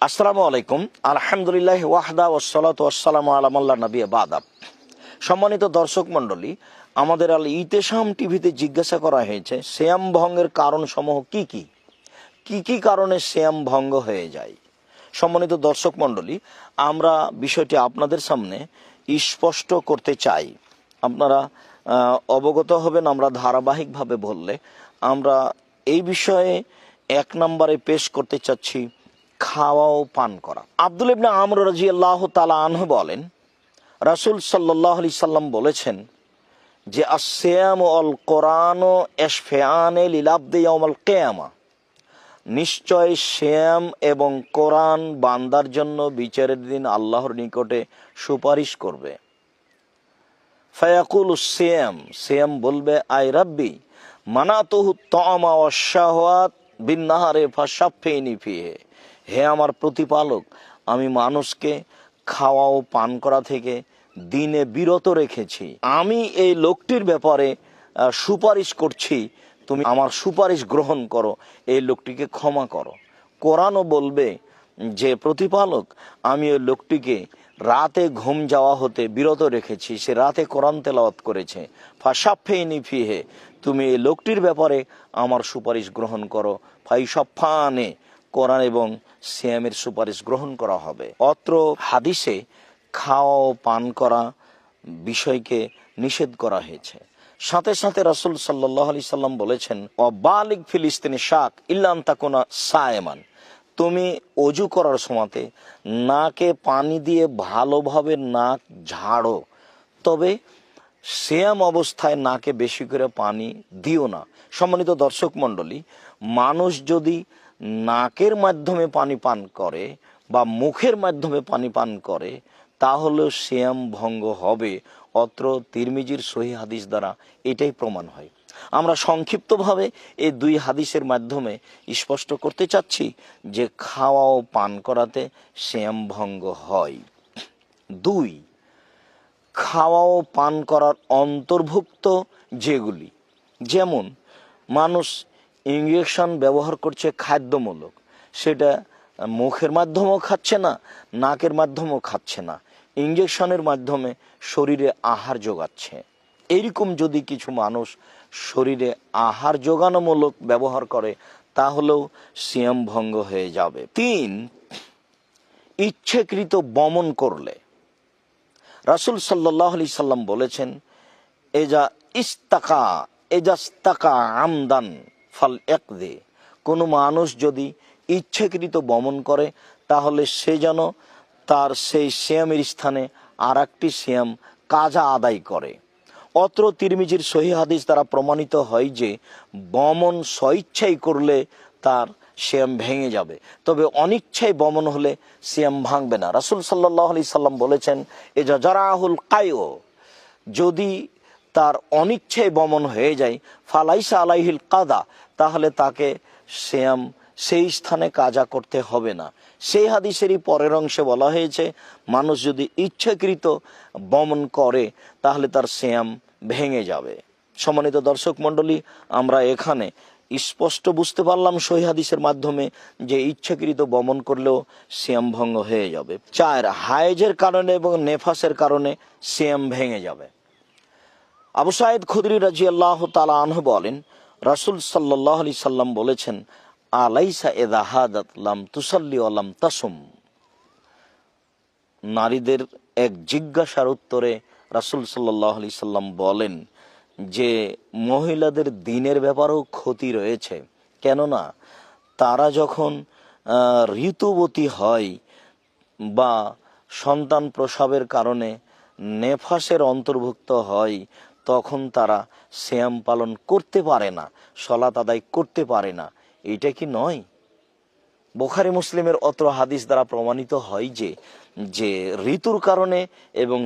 আসসালামু আলাইকুম। আলহামদুলিল্লাহ ওয়াহদা ওয়াসসালাতু ওয়াসসালামু আলা মাল্লা নবিয়্যা বা'দা। সম্মানিত দর্শক মণ্ডলী, আমাদের আল ইতেশাম টিভিতে জিজ্ঞাসা করা হয়েছে সিয়াম ভঙ্গের কারণসমূহ কি কি কি কারণে সিয়াম ভঙ্গ হয়ে যায়। সম্মানিত দর্শক মণ্ডলী, আমরা বিষয়টি আপনাদের সামনে স্পষ্ট করতে চাই। আপনারা অবগত হবেন। আমরা ধারাবাহিকভাবে বললে আমরা এই বিষয়ে এক নম্বরে পেশ করতে চাচ্ছি খাওয়া ও পান করা। আব্দুল ইবনে আমর রাদিয়াল্লাহু তাআলা আনহু বলেন, রাসূল সাল্লাল্লাহু আলাইহি সাল্লাম বলেছেন যে আসসিয়াম ওয়াল কোরআন ইশফিআনে লিল আবদি ইয়াউমাল কিয়ামা, নিশ্চয় সিয়াম এবং কোরআন বান্দার জন্য বিচারের দিন আল্লাহর নিকটে সুপারিশ করবে। ফায়াকুলু সিয়াম, সিয়াম বলবে আই রাব্বি মানাতুহু তা'আমা ওয়াশ শাহওয়াত বিন নাহারে ফাশাফিনি ফিহি, হে আমার প্রতিপালক, আমি মানুষকে খাওয়া ও পান করা থেকে দিনে বিরত রেখেছি। আমি এই লোকটির ব্যাপারে সুপারিশ করছি, তুমি আমার সুপারিশ গ্রহণ করো, এই লোকটিকে ক্ষমা করো। কোরআনও বলবে যে প্রতিপালক, আমি ওই লোকটিকে রাতে ঘুম যাওয়া হতে বিরত রেখেছি, সে রাতে কোরআন তেলাওয়াত করেছে। ফাশাফিনি ফিহি, তুমি এই লোকটির ব্যাপারে আমার সুপারিশ গ্রহণ করো। ফাইশাফানে, কোরআন এবং সিয়ামের সুপারিশ গ্রহণ করা হবে। অত্র হাদিসে খাওয়া ও পান করা বিষয়কে নিষেধ করা হয়েছে। সাথে সাথে রাসূল সাল্লাল্লাহু আলাইহি সাল্লাম বলেছেন, অবালিগ ফিলিস্তিনি শাক ইল্লান তাকুনা সায়েমান, তুমি অজু করার সময়তে নাকে পানি দিয়ে ভালোভাবে নাক ঝাড়ো, তবে সিয়াম অবস্থায় নাকে বেশি করে পানি দিও না। সম্মানিত দর্শক মণ্ডলী, মানুষ যদি নাকের মাধ্যমে পানি পান করে বা মুখের মাধ্যমে পানি পান করে তাহলে সিয়াম ভঙ্গ হবে। অত্র তিরমিজির সহিহ হাদিস দ্বারা এটাই প্রমাণ হয়। আমরা সংক্ষিপ্তভাবে এই দুই হাদিসের মাধ্যমে স্পষ্ট করতে চাচ্ছি যে খাওয়া ও পান করাতে সিয়াম ভঙ্গ হয়। দুই, খাওয়া ও পান করার অন্তর্ভুক্ত যেগুলি, যেমন মানুষ ইঞ্জেকশন ব্যবহার করছে খাদ্যমূলক, সেটা মুখের মাধ্যমেও খাচ্ছে না, নাকের মাধ্যমেও খাচ্ছে না, ইঞ্জেকশনের মাধ্যমে শরীরে আহার যোগাচ্ছে। এইরকম যদি কিছু মানুষ শরীরে আহার যোগানোমূলক ব্যবহার করে তাহলেও সিয়াম ভঙ্গ হয়ে যাবে। তিন, ইচ্ছাকৃত বমন করলে। রাসূল সাল্লাল্লাহু আলাইহি সাল্লাম বলেছেন, এজাস্তাকা আমদান ফাল ইয়াকদি, কোনো মানুষ যদি ইচ্ছাকৃত বমন করে তাহলে সে যেন তার সেই সিয়ামের স্থানে আর একটি সিয়াম কাজা আদায় করে। অত্র তিরমিজির সহিহ হাদিস দ্বারা প্রমাণিত হয় যে বমন স্বইচ্ছাই করলে তার সিয়াম ভেঙে যাবে, তবে অনিচ্ছায় বমন হলে সিয়াম ভাঙবে না। রাসূল সাল্লাল্লাহু আলাইহি সাল্লাম বলেছেন, এজা জারাহুল কায়ো, যদি তার অনিচ্ছায় বমন হয়ে যায়, ফালাইসা আলাইহিল কাদা, তাহলে তাকে সিয়াম সেই স্থানে কাজা করতে হবে না। সেই হাদিসেরই পরের অংশে বলা হয়েছে, মানুষ যদি ইচ্ছাকৃত বমন করে তাহলে তার সিয়াম ভেঙে যাবে। সম্মানিত দর্শক মণ্ডলী, আমরা এখানে স্পষ্ট বুঝতে পারলাম সহিহ হাদিসের মাধ্যমে যে ইচ্ছাকৃত বমন করলেও সিয়াম ভঙ্গ হয়ে যাবে। চার, হায়েজের কারণে এবং নেফাসের কারণে সিয়াম ভেঙে যাবে। আবু সাঈদ খুদরি রাদিয়াল্লাহু তাআলা আনহু বলেন, রাসূল সাল্লাল্লাহু আলাইহি সাল্লাম বলেছেন, আলাইসা ইযা হাদাত লাম তুসাল্লি ওয়া লাম তাসুম। নারীদের এক জিজ্ঞাসার উত্তরে রাসূল সাল্লাল্লাহু আলাইহি সাল্লাম বলেন যে মহিলাদের দিনের ব্যাপারেও ক্ষতি রয়েছে, কেননা তারা যখন ঋতুবতী হয় বা সন্তান প্রসবের কারণে নেফাসের অন্তর্ভুক্ত হয় তখন তারা সিয়াম পালন করতে পারে না, সালাত আদায় করতে পারে না। এটা কি নয়? বুখারী মুসলিমের অত্র হাদিস দ্বারা প্রমাণিত হয় যে ঋতুর কারণে এবং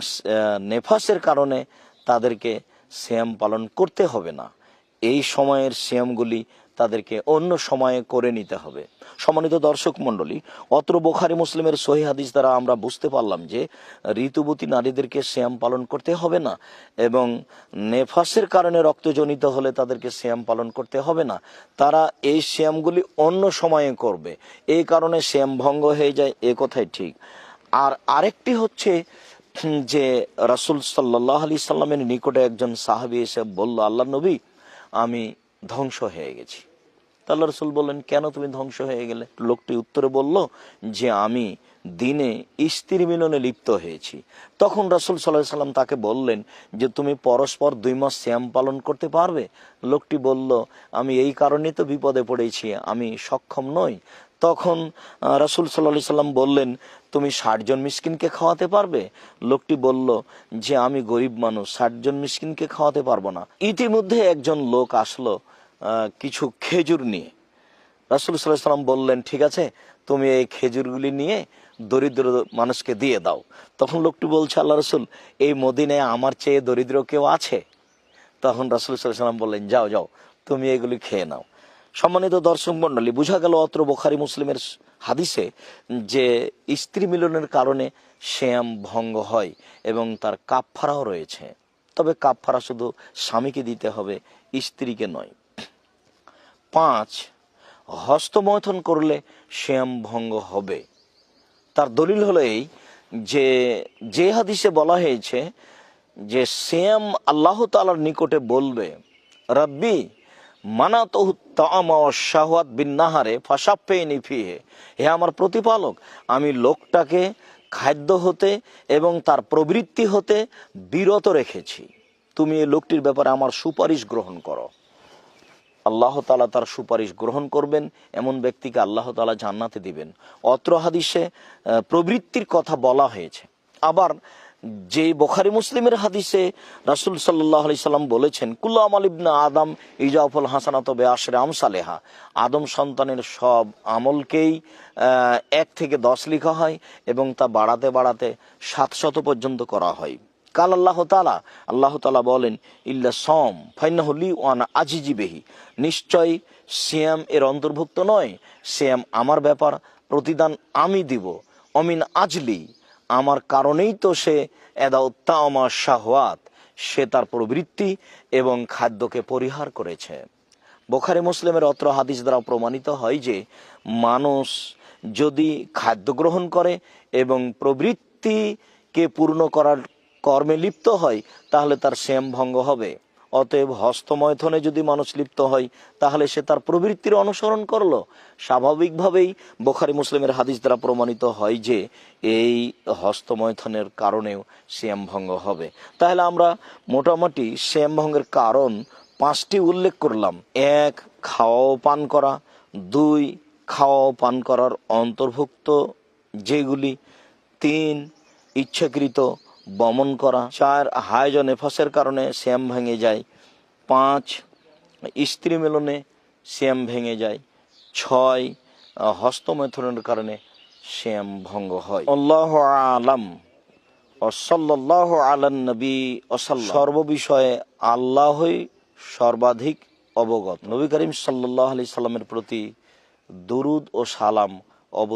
নেফাসের কারণে তাদেরকে সিয়াম পালন করতে হবে না। এই সময়ের সিয়ামগুলি তাদেরকে অন্য সময়ে করে নিতে হবে। সম্মানিত দর্শক মণ্ডলী, অত্র বুখারী মুসলিমের সহিহ হাদিস দ্বারা আমরা বুঝতে পারলাম যে ঋতুবতী নারীদেরকে সিয়াম পালন করতে হবে না, এবং নেফাসের কারণে রক্তজনিত হলে তাদেরকে সিয়াম পালন করতে হবে না। তারা এই সিয়ামগুলি অন্য সময়ে করবে, এই কারণে সিয়াম ভঙ্গ হয়ে যায়, এ কথাই ঠিক। আর আরেকটি হচ্ছে যে রাসূল সাল্লাল্লাহু আলাইহি সাল্লামের নিকটে একজন সাহাবী এসে বলল, আল্লাহ নবী, আমি ধ্বংস হয়ে গেছি। আল্লাহ রাসূল বললেন, কেন তুমি ধ্বংস হয়ে গেলে? লোকটি উত্তরে বলল যে আমি দিনে স্ত্রী মিলনে লিপ্ত হয়েছি। তখন রাসূল সাল্লাল্লাহু আলাইহি সাল্লাম তাকে বললেন যে তুমি পরস্পর 2 মাস সিয়াম পালন করতে পারবে? লোকটি বলল, আমি এই কারণেই তো বিপদে পড়েছি, আমি সক্ষম নই। তখন রাসূল সাল্লাল্লাহু আলাইহি সাল্লাম বললেন, তুমি 60 জন মিসকিনকে খাওয়াতে পারবে? লোকটি বলল যে আমি গরিব মানুষ, 60 জন মিসকিনকে খাওয়াতে পারবো না। ইতিমধ্যে একজন লোক আসলো কিছু খেজুর নিয়ে। রাসূল সাল্লাল্লাহু আলাইহি সাল্লাম বললেন, ঠিক আছে, তুমি এই খেজুরগুলি নিয়ে দরিদ্র মানুষকে দিয়ে দাও। তখন লোকটি বলছে, আল্লাহ রাসূল, এই মদিনায় আমার চেয়ে দরিদ্র কেউ আছে? তখন রাসূল সাল্লাল্লাহু আলাইহি সাল্লাম বললেন, যাও যাও, তুমি এগুলি খেয়ে নাও। সম্মানিত দর্শক মণ্ডলী, বোঝা গেল অত্র বুখারী মুসলিমের হাদিসে যে স্ত্রী মিলনের কারণে সিয়াম ভঙ্গ হয় এবং তার কাফফারাও রয়েছে। তবে কাফফারা শুধু স্বামীকে দিতে হবে, স্ত্রীকে নয়। 5, হস্তমৈথুন করলে সিয়াম ভঙ্গ হবে। তার দলিল হলো এই যে হাদিসে বলা হয়েছে যে সিয়াম আল্লাহ তাআলার নিকটে বলবে, রাব্বি মানাতুহু তাআমা ওয়াশ শাহওয়াত বিন নাহারে ফাশাফফিনি ফিহি, হে আমার প্রতিপালক, আমি লোকটাকে খাদ্য হতে এবং তার প্রবৃত্তি হতে বিরত রেখেছি, তুমি এই লোকটির ব্যাপারে আমার সুপারিশ গ্রহণ করো। আল্লাহ তাআলা তার সুপারিশ গ্রহণ করবেন, এমন ব্যক্তিকে আল্লাহ তাআলা জান্নাতে দিবেন। অত্র হাদিসে প্রবৃত্তির কথা বলা হয়েছে। আবার যে বুখারী মুসলিমের হাদিসে রাসূল সাল্লাল্লাহু আলাইহি সাল্লাম বলেছেন, কুল্লু আমাল ইবনে আদম ইজাফুল হাসানাতু বিআশরি আমসালিহা, আদম সন্তানের সব আমলকেই 1 থেকে 10 লেখা হয় এবং তা বাড়াতে বাড়াতে 700 পর্যন্ত করা হয়। কাল আল্লাহ তাআলা বলেন, ইল্লা সম ফাইন্নাহু লি ওয়া আনা আজিজি বিহি, নিশ্চয় সিয়াম এর অন্তর্ভুক্ত নয়, সিয়াম আমার ব্যাপার, প্রতিদান আমি দিব। অমিন আজলি, আমার কারণেই তো সে এদাউত্তামা শাহওয়াত, সে তার প্রবৃত্তি এবং খাদ্যকে পরিহার করেছে। বুখারী মুসলিমের অত্র হাদিস দ্বারা প্রমাণিত হয় যে মানুষ যদি খাদ্য গ্রহণ করে এবং প্রবৃত্তিকে পূর্ণ করার কর্মে লিপ্ত হয় তাহলে তার সিয়াম ভঙ্গ হবে। অতএব হস্তমৈথুনে যদি মানুষ লিপ্ত হয় তাহলে সে তার প্রবৃত্তির অনুসরণ করলো। স্বাভাবিকভাবেই বুখারী মুসলিমের হাদিস দ্বারা প্রমাণিত হয় যে এই হস্তমৈথুনের কারণেও সিয়াম ভঙ্গ হবে। তাহলে আমরা মোটামুটি সিয়াম ভঙ্গের কারণ 5টি উল্লেখ করলাম। 1, খাওয়া ও পান করা। 2, খাওয়া ও পান করার অন্তর্ভুক্ত যেগুলি। 3, ইচ্ছাকৃত বমন করা। 4, হায়জ ও নেফাসের কারণে সিয়াম ভেঙে যায়। 5, স্ত্রী মিলনে সিয়াম ভেঙে যায়। 6, হস্তমৈথুনের কারণে সিয়াম ভঙ্গ হয়। আল্লাহু আ'লাম ওয়া সাল্লাল্লাহু আলান নবী ওয়া সাল্লাম। সর্ববিষয়ে আল্লাহই সর্বাধিক অবগত। নবী করিম সাল্লাল্লাহু আলাইহি সাল্লামের প্রতি দুরুদ ও সালাম অব